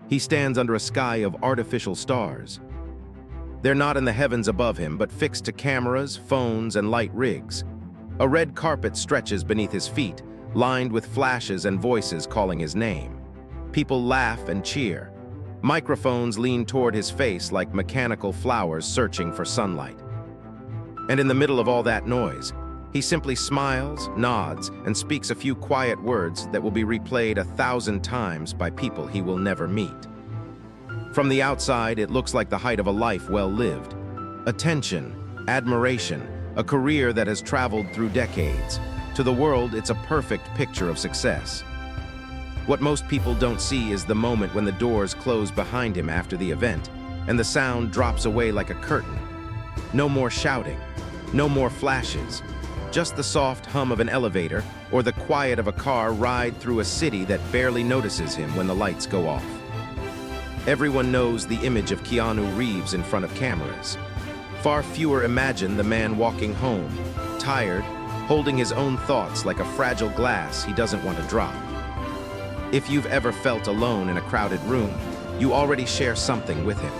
He stands under a sky of artificial stars. They're not in the heavens above him, but fixed to cameras, phones, and light rigs. A red carpet stretches beneath his feet, lined with flashes and voices calling his name. People laugh and cheer. Microphones lean toward his face like mechanical flowers searching for sunlight. And in the middle of all that noise, he simply smiles, nods, and speaks a few quiet words that will be replayed 1,000 times by people he will never meet. From the outside, it looks like the height of a life well lived. Attention, admiration, a career that has traveled through decades. To the world, it's a perfect picture of success. What most people don't see is the moment when the doors close behind him after the event, and the sound drops away like a curtain. No more shouting, no more flashes, just the soft hum of an elevator or the quiet of a car ride through a city that barely notices him when the lights go off. Everyone knows the image of Keanu Reeves in front of cameras. Far fewer imagine the man walking home, tired, holding his own thoughts like a fragile glass he doesn't want to drop. If you've ever felt alone in a crowded room, you already share something with him.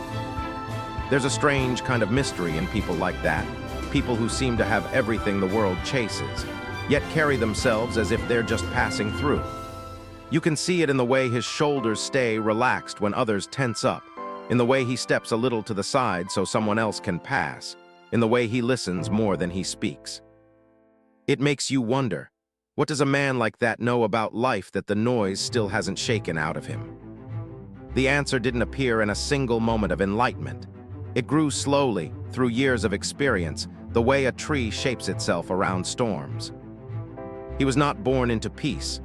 There's a strange kind of mystery in people like that, people who seem to have everything the world chases, yet carry themselves as if they're just passing through. You can see it in the way his shoulders stay relaxed when others tense up, in the way he steps a little to the side so someone else can pass, in the way he listens more than he speaks. It makes you wonder, what does a man like that know about life that the noise still hasn't shaken out of him? The answer didn't appear in a single moment of enlightenment. It grew slowly, through years of experience, the way a tree shapes itself around storms. He was not born into peace.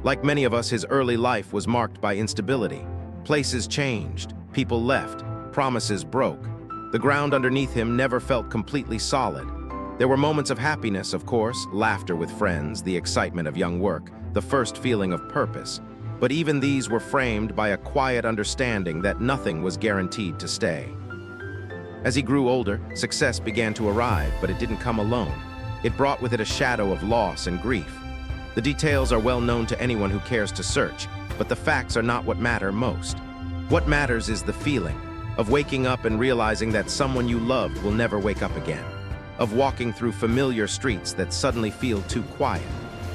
Like many of us, his early life was marked by instability. Places changed, people left, promises broke. The ground underneath him never felt completely solid. There were moments of happiness, of course, laughter with friends, the excitement of young work, the first feeling of purpose. But even these were framed by a quiet understanding that nothing was guaranteed to stay. As he grew older, success began to arrive, but it didn't come alone. It brought with it a shadow of loss and grief. The details are well known to anyone who cares to search, but the facts are not what matter most. What matters is the feeling of waking up and realizing that someone you loved will never wake up again, of walking through familiar streets that suddenly feel too quiet,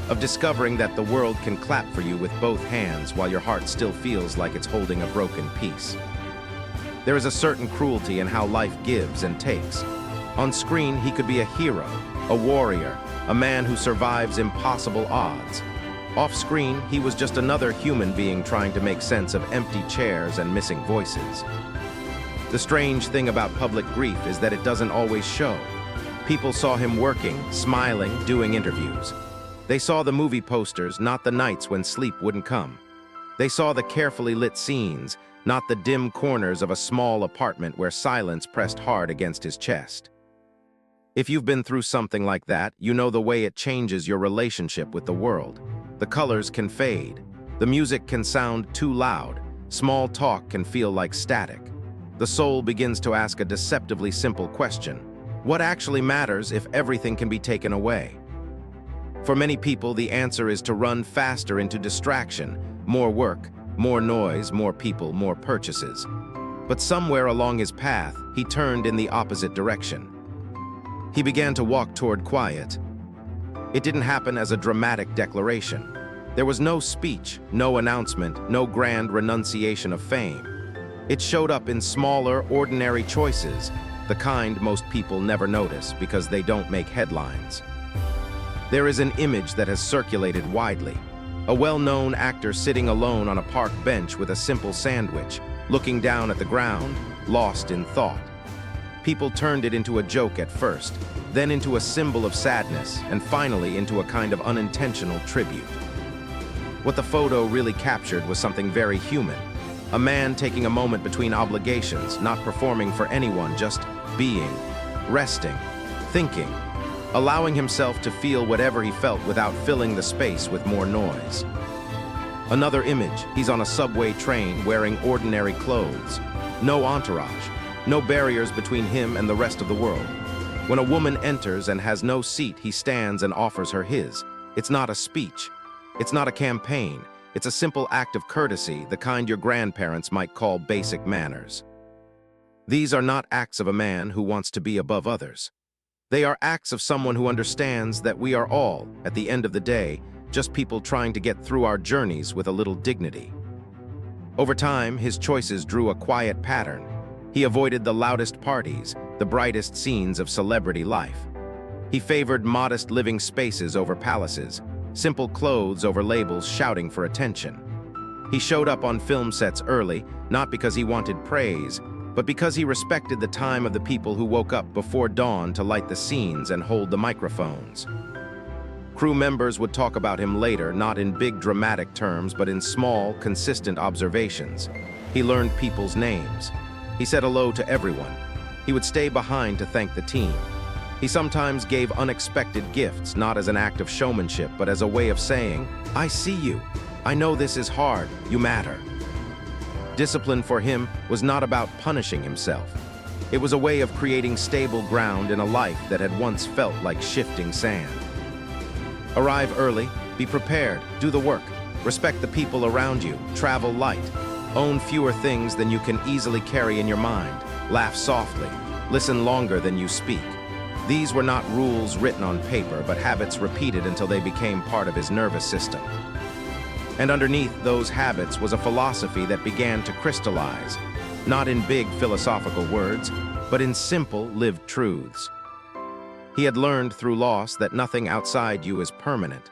of discovering that the world can clap for you with both hands while your heart still feels like it's holding a broken piece. There is a certain cruelty in how life gives and takes. On screen, he could be a hero, a warrior, a man who survives impossible odds. Off screen, he was just another human being trying to make sense of empty chairs and missing voices. The strange thing about public grief is that it doesn't always show. People saw him working, smiling, doing interviews. They saw the movie posters, not the nights when sleep wouldn't come. They saw the carefully lit scenes, not the dim corners of a small apartment where silence pressed hard against his chest. If you've been through something like that, you know the way it changes your relationship with the world. The colors can fade. The music can sound too loud. Small talk can feel like static. The soul begins to ask a deceptively simple question. What actually matters if everything can be taken away? For many people, the answer is to run faster into distraction, more work, more noise, more people, more purchases. But somewhere along his path, he turned in the opposite direction. He began to walk toward quiet. It didn't happen as a dramatic declaration. There was no speech, no announcement, no grand renunciation of fame. It showed up in smaller, ordinary choices, the kind most people never notice because they don't make headlines. There is an image that has circulated widely. A well-known actor sitting alone on a park bench with a simple sandwich, looking down at the ground, lost in thought. People turned it into a joke at first, then into a symbol of sadness, and finally into a kind of unintentional tribute. What the photo really captured was something very human. A man taking a moment between obligations, not performing for anyone, just being, resting, thinking, allowing himself to feel whatever he felt without filling the space with more noise. Another image, he's on a subway train wearing ordinary clothes. No entourage, no barriers between him and the rest of the world. When a woman enters and has no seat, he stands and offers her his. It's not a speech. It's not a campaign. It's a simple act of courtesy, the kind your grandparents might call basic manners. These are not acts of a man who wants to be above others. They are acts of someone who understands that we are all, at the end of the day, just people trying to get through our journeys with a little dignity. Over time, his choices drew a quiet pattern. He avoided the loudest parties, the brightest scenes of celebrity life. He favored modest living spaces over palaces, simple clothes over labels shouting for attention. He showed up on film sets early, not because he wanted praise, but because he respected the time of the people who woke up before dawn to light the scenes and hold the microphones. Crew members would talk about him later, not in big dramatic terms, but in small, consistent observations. He learned people's names. He said hello to everyone. He would stay behind to thank the team. He sometimes gave unexpected gifts, not as an act of showmanship, but as a way of saying, "I see you. I know this is hard. You matter." Discipline for him was not about punishing himself. It was a way of creating stable ground in a life that had once felt like shifting sand. Arrive early, be prepared, do the work, respect the people around you, travel light, own fewer things than you can easily carry in your mind, laugh softly, listen longer than you speak. These were not rules written on paper, but habits repeated until they became part of his nervous system. And underneath those habits was a philosophy that began to crystallize, not in big philosophical words, but in simple lived truths. He had learned through loss that nothing outside you is permanent.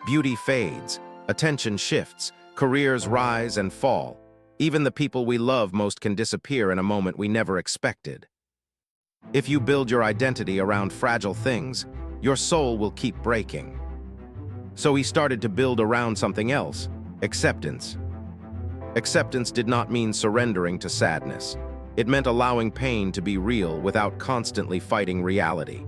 Beauty fades, attention shifts, careers rise and fall. Even the people we love most can disappear in a moment we never expected. If you build your identity around fragile things, your soul will keep breaking. So he started to build around something else, acceptance. Acceptance did not mean surrendering to sadness. It meant allowing pain to be real without constantly fighting reality.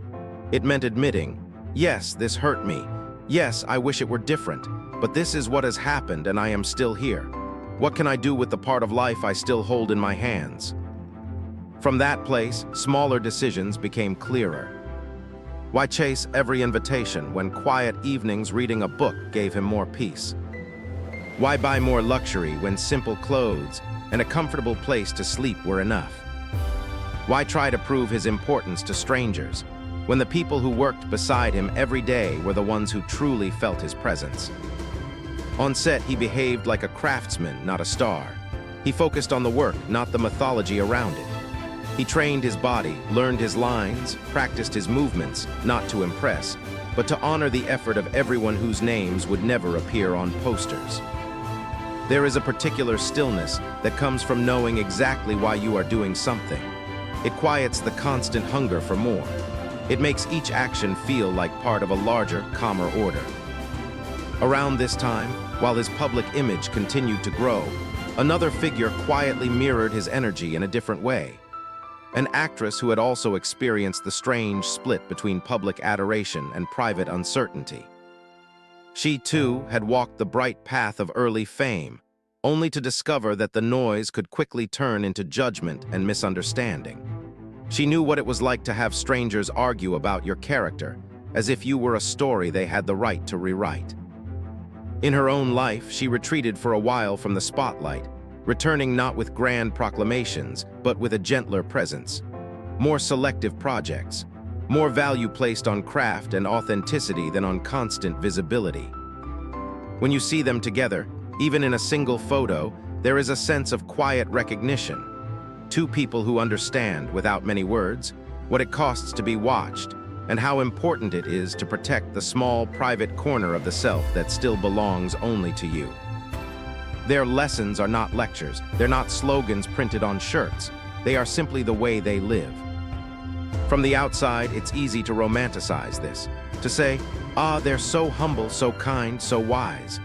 It meant admitting, yes, this hurt me. Yes, I wish it were different, but this is what has happened and I am still here. What can I do with the part of life I still hold in my hands? From that place, smaller decisions became clearer. Why chase every invitation when quiet evenings reading a book gave him more peace? Why buy more luxury when simple clothes and a comfortable place to sleep were enough? Why try to prove his importance to strangers when the people who worked beside him every day were the ones who truly felt his presence? On set, he behaved like a craftsman, not a star. He focused on the work, not the mythology around it. He trained his body, learned his lines, practiced his movements, not to impress, but to honor the effort of everyone whose names would never appear on posters. There is a particular stillness that comes from knowing exactly why you are doing something. It quiets the constant hunger for more. It makes each action feel like part of a larger, calmer order. Around this time, while his public image continued to grow, another figure quietly mirrored his energy in a different way. An actress who had also experienced the strange split between public adoration and private uncertainty. She, too, had walked the bright path of early fame, only to discover that the noise could quickly turn into judgment and misunderstanding. She knew what it was like to have strangers argue about your character, as if you were a story they had the right to rewrite. In her own life, she retreated for a while from the spotlight, returning not with grand proclamations, but with a gentler presence. More selective projects, more value placed on craft and authenticity than on constant visibility. When you see them together, even in a single photo, there is a sense of quiet recognition. Two people who understand, without many words, what it costs to be watched, and how important it is to protect the small, private corner of the self that still belongs only to you. Their lessons are not lectures, they're not slogans printed on shirts, they are simply the way they live. From the outside, it's easy to romanticize this, to say, they're so humble, so kind, so wise.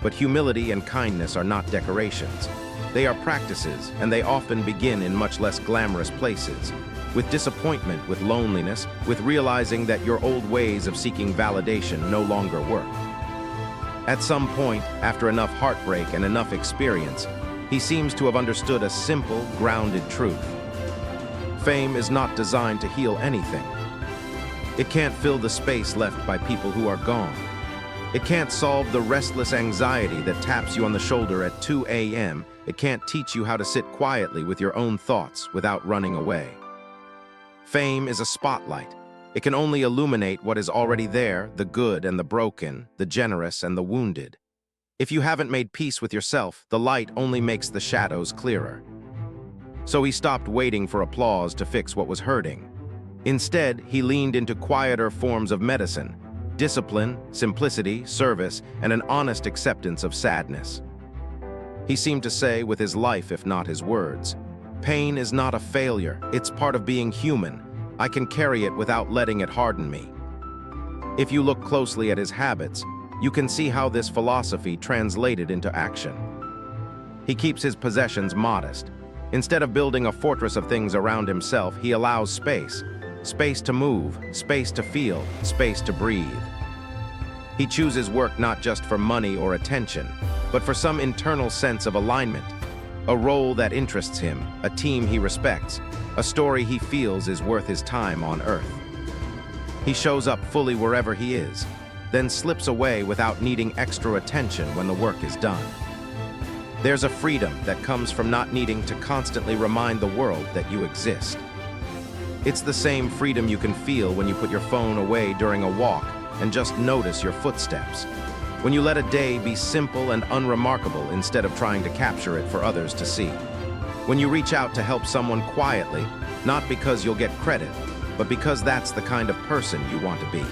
But humility and kindness are not decorations. They are practices, and they often begin in much less glamorous places, with disappointment, with loneliness, with realizing that your old ways of seeking validation no longer work. At some point, after enough heartbreak and enough experience, he seems to have understood a simple, grounded truth. Fame is not designed to heal anything. It can't fill the space left by people who are gone. It can't solve the restless anxiety that taps you on the shoulder at 2 a.m. It can't teach you how to sit quietly with your own thoughts without running away. Fame is a spotlight. It can only illuminate what is already there, the good and the broken, the generous and the wounded. If you haven't made peace with yourself, the light only makes the shadows clearer. So he stopped waiting for applause to fix what was hurting. Instead, he leaned into quieter forms of medicine: discipline, simplicity, service, and an honest acceptance of sadness. He seemed to say with his life, if not his words, "Pain is not a failure, it's part of being human. I can carry it without letting it harden me." If you look closely at his habits, you can see how this philosophy translated into action. He keeps his possessions modest. Instead of building a fortress of things around himself, he allows space. Space to move, space to feel, space to breathe. He chooses work not just for money or attention, but for some internal sense of alignment, a role that interests him, a team he respects, a story he feels is worth his time on Earth. He shows up fully wherever he is, then slips away without needing extra attention when the work is done. There's a freedom that comes from not needing to constantly remind the world that you exist. It's the same freedom you can feel when you put your phone away during a walk and just notice your footsteps. When you let a day be simple and unremarkable instead of trying to capture it for others to see. When you reach out to help someone quietly, not because you'll get credit, but because that's the kind of person you want to be.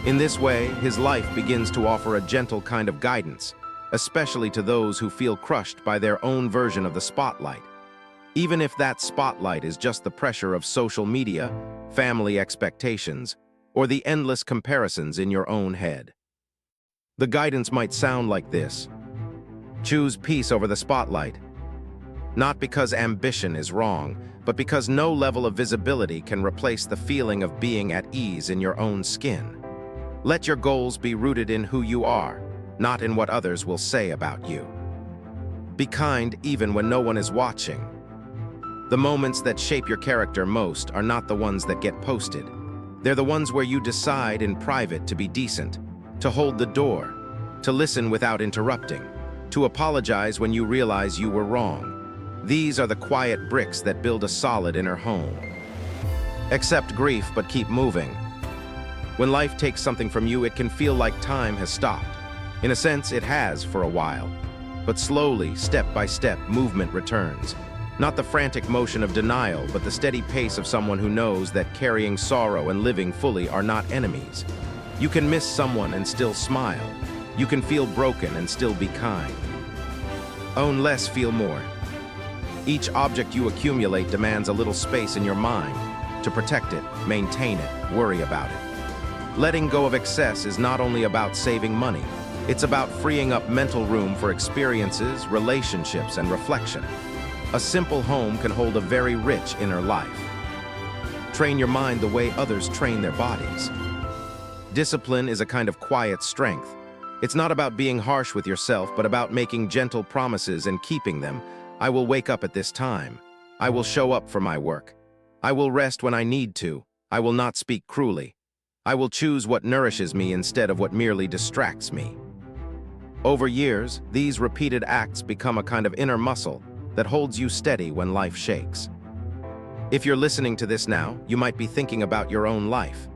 In this way, his life begins to offer a gentle kind of guidance, especially to those who feel crushed by their own version of the spotlight. Even if that spotlight is just the pressure of social media, family expectations, or the endless comparisons in your own head. The guidance might sound like this: choose peace over the spotlight. Not because ambition is wrong, but because no level of visibility can replace the feeling of being at ease in your own skin. Let your goals be rooted in who you are, not in what others will say about you. Be kind even when no one is watching. The moments that shape your character most are not the ones that get posted. They're the ones where you decide in private to be decent, to hold the door, to listen without interrupting, to apologize when you realize you were wrong. These are the quiet bricks that build a solid inner home. Accept grief, but keep moving. When life takes something from you, it can feel like time has stopped. In a sense, it has for a while. But slowly, step by step, movement returns. Not the frantic motion of denial, but the steady pace of someone who knows that carrying sorrow and living fully are not enemies. You can miss someone and still smile. You can feel broken and still be kind. Own less, feel more. Each object you accumulate demands a little space in your mind to protect it, maintain it, worry about it. Letting go of excess is not only about saving money, it's about freeing up mental room for experiences, relationships, and reflection. A simple home can hold a very rich inner life. Train your mind the way others train their bodies. Discipline is a kind of quiet strength. It's not about being harsh with yourself, but about making gentle promises and keeping them. I will wake up at this time. I will show up for my work. I will rest when I need to. I will not speak cruelly. I will choose what nourishes me instead of what merely distracts me. Over years, these repeated acts become a kind of inner muscle that holds you steady when life shakes. If you're listening to this now, you might be thinking about your own life.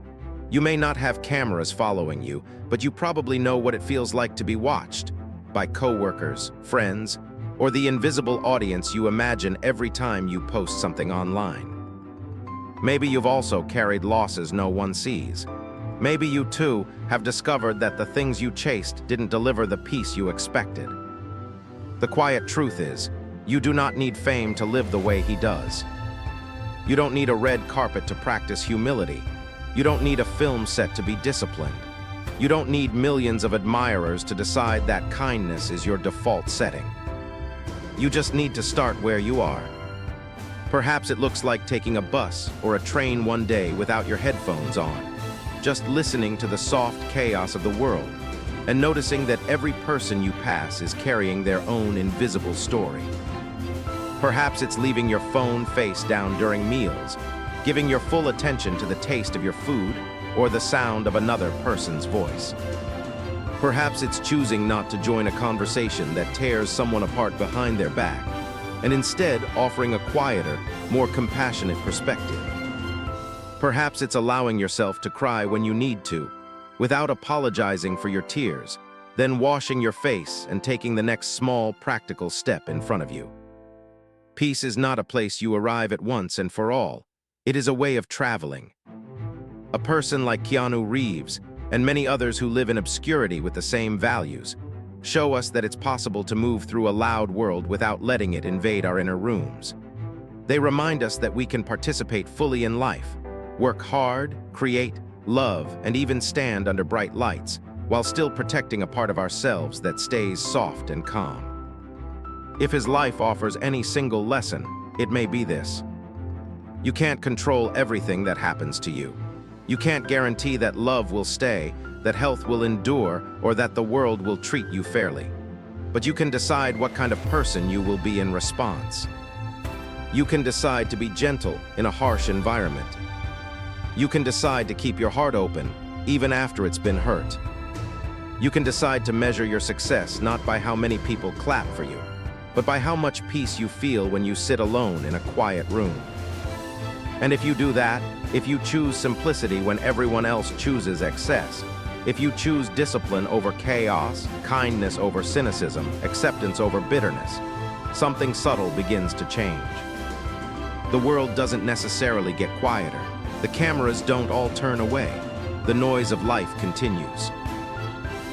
You may not have cameras following you, but you probably know what it feels like to be watched by coworkers, friends, or the invisible audience you imagine every time you post something online. Maybe you've also carried losses no one sees. Maybe you too have discovered that the things you chased didn't deliver the peace you expected. The quiet truth is, you do not need fame to live the way he does. You don't need a red carpet to practice humility. You don't need a film set to be disciplined. You don't need millions of admirers to decide that kindness is your default setting. You just need to start where you are. Perhaps it looks like taking a bus or a train one day without your headphones on, just listening to the soft chaos of the world and noticing that every person you pass is carrying their own invisible story. Perhaps it's leaving your phone face down during meals, giving your full attention to the taste of your food or the sound of another person's voice. Perhaps it's choosing not to join a conversation that tears someone apart behind their back, and instead offering a quieter, more compassionate perspective. Perhaps it's allowing yourself to cry when you need to, without apologizing for your tears, then washing your face and taking the next small, practical step in front of you. Peace is not a place you arrive at once and for all. It is a way of traveling. A person like Keanu Reeves and many others who live in obscurity with the same values show us that it's possible to move through a loud world without letting it invade our inner rooms. They remind us that we can participate fully in life, work hard, create, love, and even stand under bright lights, while still protecting a part of ourselves that stays soft and calm. If his life offers any single lesson, it may be this: you can't control everything that happens to you. You can't guarantee that love will stay, that health will endure, or that the world will treat you fairly. But you can decide what kind of person you will be in response. You can decide to be gentle in a harsh environment. You can decide to keep your heart open, even after it's been hurt. You can decide to measure your success not by how many people clap for you, but by how much peace you feel when you sit alone in a quiet room. And if you do that, if you choose simplicity when everyone else chooses excess, if you choose discipline over chaos, kindness over cynicism, acceptance over bitterness, something subtle begins to change. The world doesn't necessarily get quieter. The cameras don't all turn away. The noise of life continues.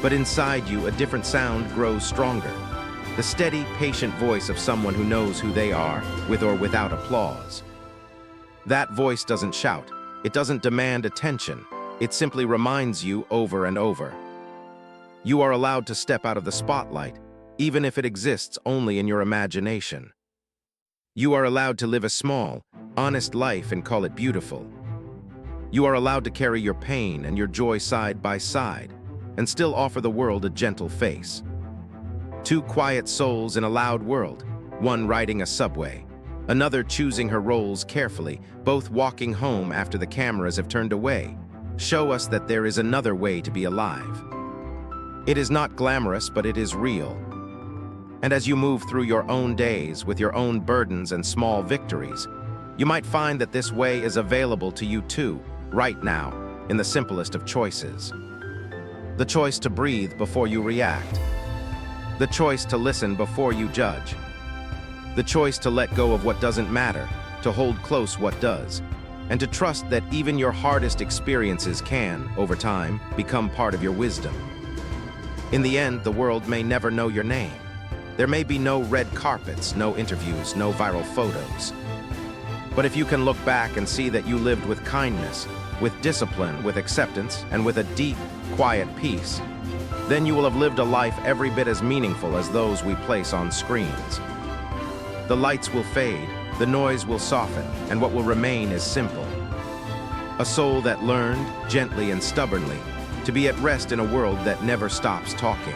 But inside you, a different sound grows stronger. The steady, patient voice of someone who knows who they are, with or without applause. That voice doesn't shout. It doesn't demand attention. It simply reminds you over and over. You are allowed to step out of the spotlight, even if it exists only in your imagination. You are allowed to live a small, honest life and call it beautiful. You are allowed to carry your pain and your joy side by side, and still offer the world a gentle face. Two quiet souls in a loud world, one riding a subway, another choosing her roles carefully, both walking home after the cameras have turned away, show us that there is another way to be alive. It is not glamorous, but it is real. And as you move through your own days with your own burdens and small victories, you might find that this way is available to you too, right now, in the simplest of choices. The choice to breathe before you react. The choice to listen before you judge. The choice to let go of what doesn't matter, to hold close what does, and to trust that even your hardest experiences can, over time, become part of your wisdom. In the end, the world may never know your name. There may be no red carpets, no interviews, no viral photos. But if you can look back and see that you lived with kindness, with discipline, with acceptance, and with a deep, quiet peace, then you will have lived a life every bit as meaningful as those we place on screens. The lights will fade, the noise will soften, and what will remain is simple. A soul that learned, gently and stubbornly, to be at rest in a world that never stops talking.